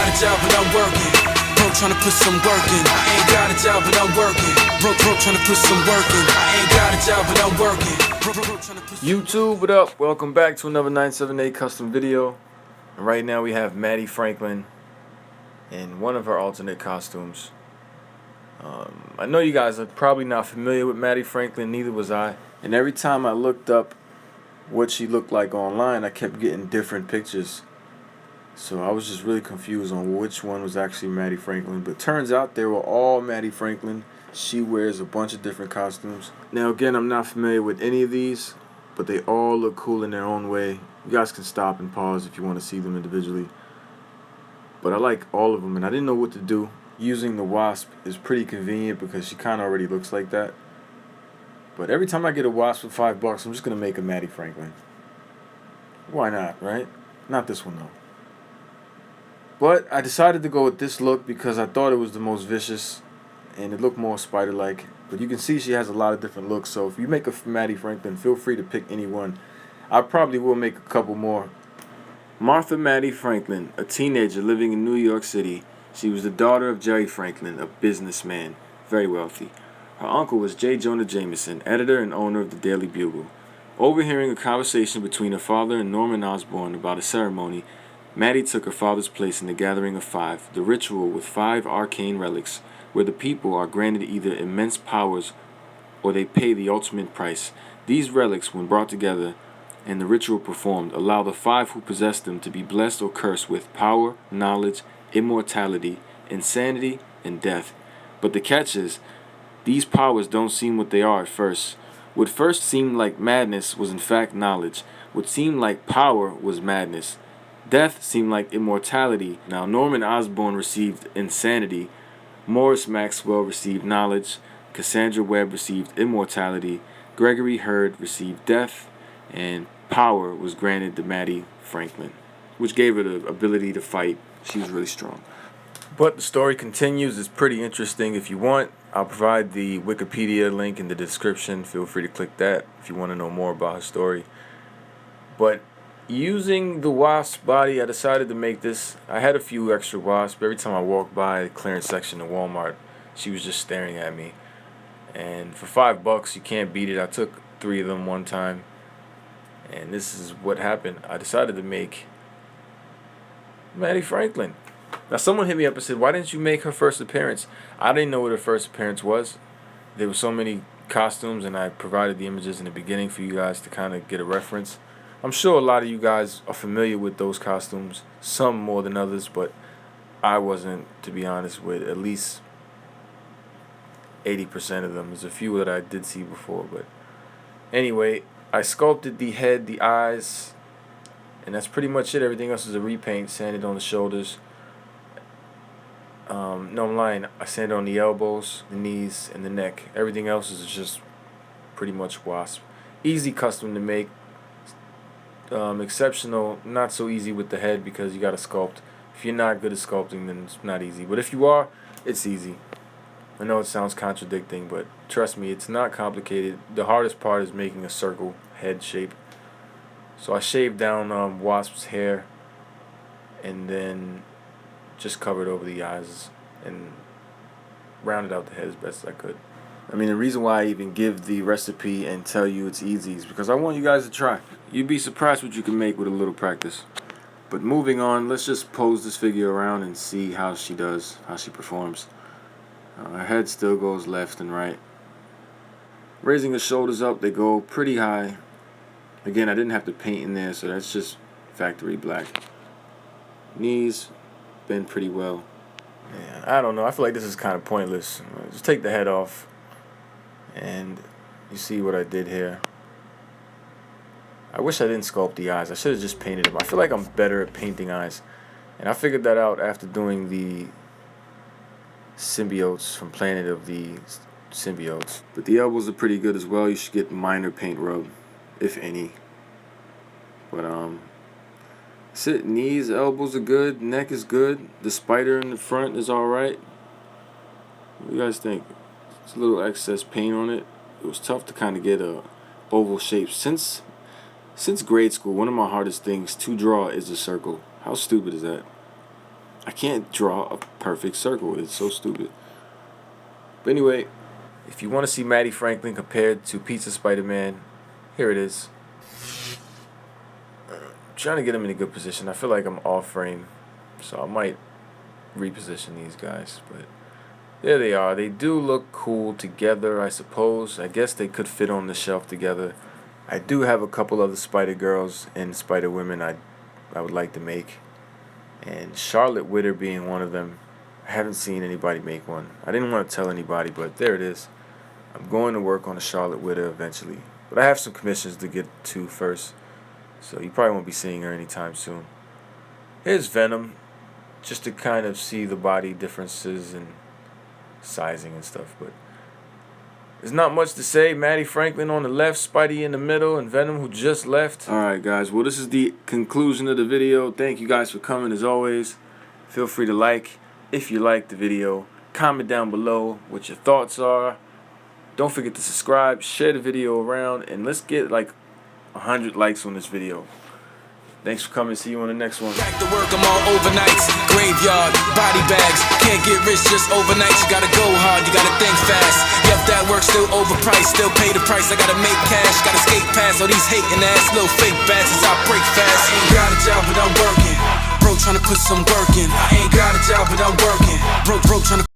got a job but I'm working. Broke tryna put some work in. I ain't got a job but I'm working. Broke tryna put some work in. I ain't got a job but I'm working. YouTube, what up? Welcome back to another 978 custom video. And right now we have Mattie Franklin in one of her alternate costumes. I know you guys are probably not familiar with Mattie Franklin, neither was I. And every time I looked up what she looked like online, I kept getting different pictures. So I was just really confused on which one was actually Mattie Franklin. But turns out they were all Mattie Franklin. She wears a bunch of different costumes. Now again, I'm not familiar with any of these, but they all look cool in their own way. You guys can stop and pause if you want to see them individually. But I like all of them, and I didn't know what to do. Using the wasp is pretty convenient because she kind of already looks like that. But every time I get a wasp for $5, I'm just going to make a Mattie Franklin. Why not, right? Not this one, though. But I decided to go with this look because I thought it was the most vicious, and it looked more spider-like. But you can see she has a lot of different looks, so if you make a Mattie Franklin, feel free to pick any one. I probably will make a couple more. Martha Mattie Franklin, a teenager living in New York City. She was the daughter of Jerry Franklin, a businessman, very wealthy. Her uncle was J. Jonah Jameson, editor and owner of the Daily Bugle. Overhearing a conversation between her father and Norman Osborn about a ceremony, Mattie took her father's place in the Gathering of Five, the ritual with 5 arcane relics, where the people are granted either immense powers or they pay the ultimate price. These relics, when brought together and the ritual performed, allow the 5 who possess them to be blessed or cursed with power, knowledge, immortality, insanity, and death. But the catch is, these powers don't seem what they are at first. What first seemed like madness was in fact knowledge. What seemed like power was madness. Death seemed like immortality. Now Norman Osborn received insanity, Morris Maxwell received knowledge, Cassandra Webb received immortality, Gregory Hurd received death, and power was granted to Mattie Franklin, which gave her the ability to fight. She was really strong. But the story continues. It's pretty interesting. If you want, I'll provide the Wikipedia link in the description. Feel free to click that if you want to know more about her story. But using the wasp body, I decided to make this. I had a few extra wasps. Every time I walked by the clearance section in Walmart, she was just staring at me. And for $5, you can't beat it. I took 3 of them one time. And this is what happened. I decided to make Mattie Franklin. Now someone hit me up and said, why didn't you make her first appearance? I didn't know what her first appearance was. There were so many costumes, and I provided the images in the beginning for you guys to kind of get a reference. I'm sure a lot of you guys are familiar with those costumes, some more than others, but I wasn't, to be honest, with at least 80% of them. There's a few that I did see before, but anyway, I sculpted the head, the eyes, and that's pretty much it. Everything else is a repaint, sanded on the shoulders. No, I'm lying. I sanded on the elbows, the knees, and the neck. Everything else is just pretty much wasp. Easy custom to make. Exceptional, not so easy with the head because you got to sculpt. If you're not good at sculpting, then it's not easy. But if you are, it's easy. I know it sounds contradicting, but trust me, it's not complicated. The hardest part is making a circle head shape. So I shaved down Wasp's hair and then just covered over the eyes and rounded out the head as best as I could. I mean, the reason why I even give the recipe and tell you it's easy is because I want you guys to try. You'd be surprised what you can make with a little practice. But moving on, let's just pose this figure around and see how she does, how she performs. Her head still goes left and right. Raising her shoulders up, they go pretty high. Again, I didn't have to paint in there, so that's just factory black. Knees bend pretty well. Yeah, I don't know. I feel like this is kind of pointless. Just take the head off. And you see what I did here. I wish I didn't sculpt the eyes. I should have just painted them. I feel like I'm better at painting eyes. And I figured that out after doing the symbiotes from Planet of the Symbiotes. But the elbows are pretty good as well. You should get minor paint rub, if any. But sit, knees, elbows are good, neck is good. The spider in the front is alright. What do you guys think? It's a little excess paint on it. It was tough to kind of get a oval shape. Since grade school, one of my hardest things to draw is a circle. How stupid is that? I can't draw a perfect circle. It's so stupid. But anyway, if you want to see Mattie Franklin compared to Pizza Spider-Man, here it is. I'm trying to get him in a good position. I feel like I'm off frame, so I might reposition these guys. But there they are. They do look cool together, I suppose. I guess they could fit on the shelf together. I do have a couple other Spider-Girls and Spider-Women I would like to make, and Charlotte Witter being one of them. I haven't seen anybody make one. I didn't want to tell anybody, but there it is. I'm going to work on a Charlotte Witter eventually, but I have some commissions to get to first, so you probably won't be seeing her anytime soon. Here's Venom, just to kind of see the body differences and sizing and stuff, but there's not much to say. Mattie Franklin on the left, Spidey in the middle, and Venom who just left. Alright guys, well this is the conclusion of the video. Thank you guys for coming as always. Feel free to like if you liked the video. Comment down below what your thoughts are. Don't forget to subscribe, share the video around, and let's get like 100 likes on this video. Thanks for coming. See you on the next one. Back to work, I'm all overnights. Graveyard, body bags. Can't get rich just overnight. You gotta go hard, you gotta think fast. Yep, that work still overpriced. Still pay the price, I gotta make cash. Gotta skate past all these hating ass little fake bastards. I break fast. I ain't got a job, but I'm working. Bro, tryna put some work in. I ain't got a job, but I'm working. Bro, tryna